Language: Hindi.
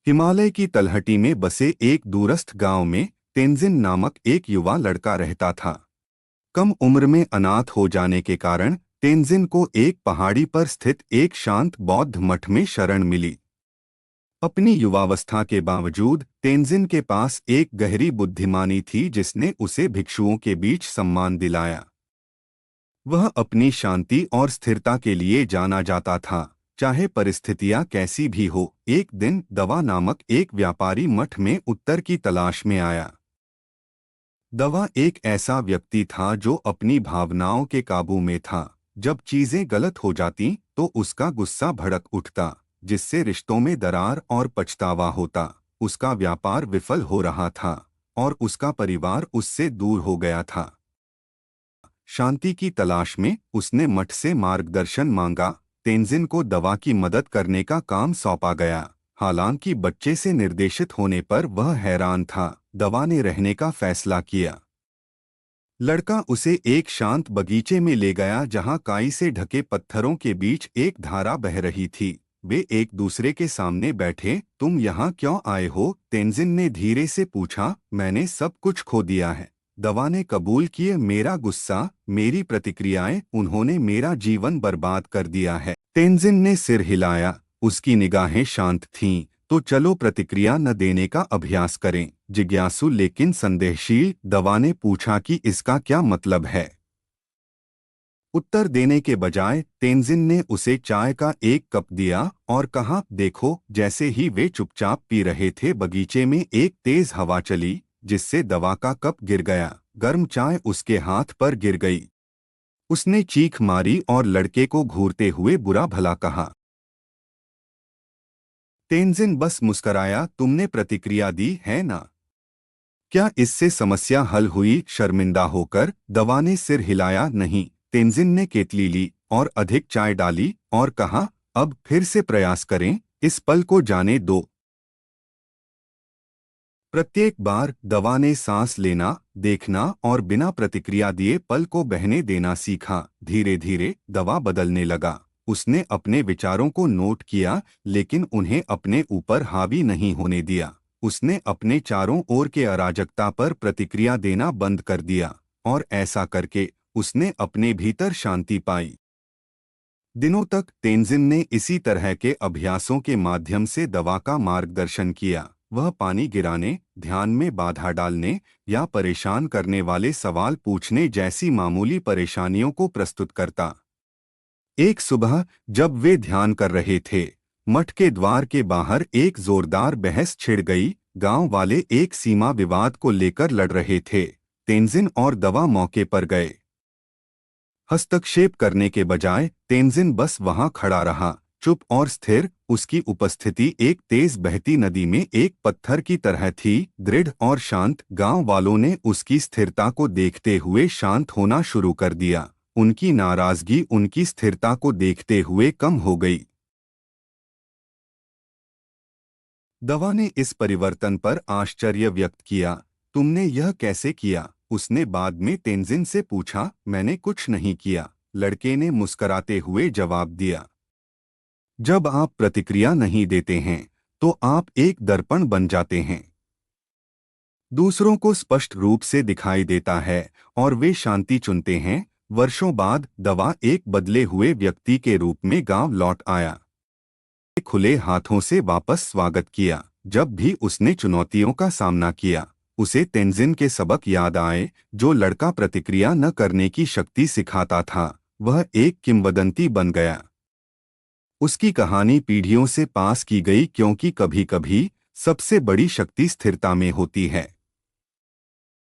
हिमालय की तलहटी में बसे एक दूरस्थ गांव में तेंजिन नामक एक युवा लड़का रहता था। कम उम्र में अनाथ हो जाने के कारण तेंजिन को एक पहाड़ी पर स्थित एक शांत बौद्ध मठ में शरण मिली। अपनी युवावस्था के बावजूद तेंजिन के पास एक गहरी बुद्धिमानी थी जिसने उसे भिक्षुओं के बीच सम्मान दिलाया। वह अपनी शांति और स्थिरता के लिए जाना जाता था, चाहे परिस्थितियां कैसी भी हो। एक दिन दवा नामक एक व्यापारी मठ में उत्तर की तलाश में आया। दवा एक ऐसा व्यक्ति था जो अपनी भावनाओं के काबू में था। जब चीजें गलत हो जाती तो उसका गुस्सा भड़क उठता, जिससे रिश्तों में दरार और पछतावा होता। उसका व्यापार विफल हो रहा था और उसका परिवार उससे दूर हो गया था। शांति की तलाश में उसने मठ से मार्गदर्शन मांगा। तेंजिन को दवा की मदद करने का काम सौंपा गया। हालांकि बच्चे से निर्देशित होने पर वह हैरान था। दवा ने रहने का फैसला किया। लड़का उसे एक शांत बगीचे में ले गया जहां काई से ढके पत्थरों के बीच एक धारा बह रही थी। वे एक दूसरे के सामने बैठे। तुम यहाँ क्यों आए हो? तेंजिन ने धीरे से पूछा। मैंने सब कुछ खो दिया है, दवा ने कबूल किए। मेरा गुस्सा, मेरी प्रतिक्रियाएं, उन्होंने मेरा जीवन बर्बाद कर दिया है। तेंजिन ने सिर हिलाया। उसकी निगाहें शांत थीं। तो चलो प्रतिक्रिया न देने का अभ्यास करें। जिज्ञासु लेकिन संदेहशील दवा ने पूछा कि इसका क्या मतलब है। उत्तर देने के बजाय तेंजिन ने उसे चाय का एक कप दिया और कहा, देखो। जैसे ही वे चुपचाप पी रहे थे, बगीचे में एक तेज हवा चली जिससे दवा का कप गिर गया। गर्म चाय उसके हाथ पर गिर गई। उसने चीख मारी और लड़के को घूरते हुए बुरा भला कहा। तेंजिन बस मुस्कराया। तुमने प्रतिक्रिया दी है ना? क्या इससे समस्या हल हुई? शर्मिंदा होकर दवा ने सिर हिलाया। नहीं। तेंजिन ने केतली ली और अधिक चाय डाली और कहा, अब फिर से प्रयास करें। इस पल को जाने दो। प्रत्येक बार दवा ने सांस लेना, देखना और बिना प्रतिक्रिया दिए पल को बहने देना सीखा। धीरे धीरे दवा बदलने लगा। उसने अपने विचारों को नोट किया, लेकिन उन्हें अपने ऊपर हावी नहीं होने दिया। उसने अपने चारों ओर के अराजकता पर प्रतिक्रिया देना बंद कर दिया और ऐसा करके उसने अपने भीतर शांति पाई। दिनों तक तेंजिन ने इसी तरह के अभ्यासों के माध्यम से दवा का मार्गदर्शन किया। वह पानी गिराने, ध्यान में बाधा डालने या परेशान करने वाले सवाल पूछने जैसी मामूली परेशानियों को प्रस्तुत करता। एक सुबह जब वे ध्यान कर रहे थे, मठ के द्वार के बाहर एक जोरदार बहस छिड़ गई। गांव वाले एक सीमा विवाद को लेकर लड़ रहे थे। तेंजिन और दवा मौके पर गए। हस्तक्षेप करने के बजाय तेंजिन बस वहां खड़ा रहा, चुप और स्थिर। उसकी उपस्थिति एक तेज बहती नदी में एक पत्थर की तरह थी, दृढ़ और शांत। गांव वालों ने उसकी स्थिरता को देखते हुए शांत होना शुरू कर दिया। उनकी नाराजगी उनकी स्थिरता को देखते हुए कम हो गई। दवा ने इस परिवर्तन पर आश्चर्य व्यक्त किया। तुमने यह कैसे किया? उसने बाद में तेंजिन से पूछा। मैंने कुछ नहीं किया, लड़के ने मुस्कराते हुए जवाब दिया। जब आप प्रतिक्रिया नहीं देते हैं तो आप एक दर्पण बन जाते हैं। दूसरों को स्पष्ट रूप से दिखाई देता है और वे शांति चुनते हैं। वर्षों बाद दवा एक बदले हुए व्यक्ति के रूप में गांव लौट आया। खुले हाथों से वापस स्वागत किया। जब भी उसने चुनौतियों का सामना किया, उसे तेंजिन के सबक याद आए, जो लड़का प्रतिक्रिया न करने की शक्ति सिखाता था। वह एक किंवदंती बन गया। उसकी कहानी पीढ़ियों से पास की गई, क्योंकि कभी-कभी सबसे बड़ी शक्ति स्थिरता में होती है।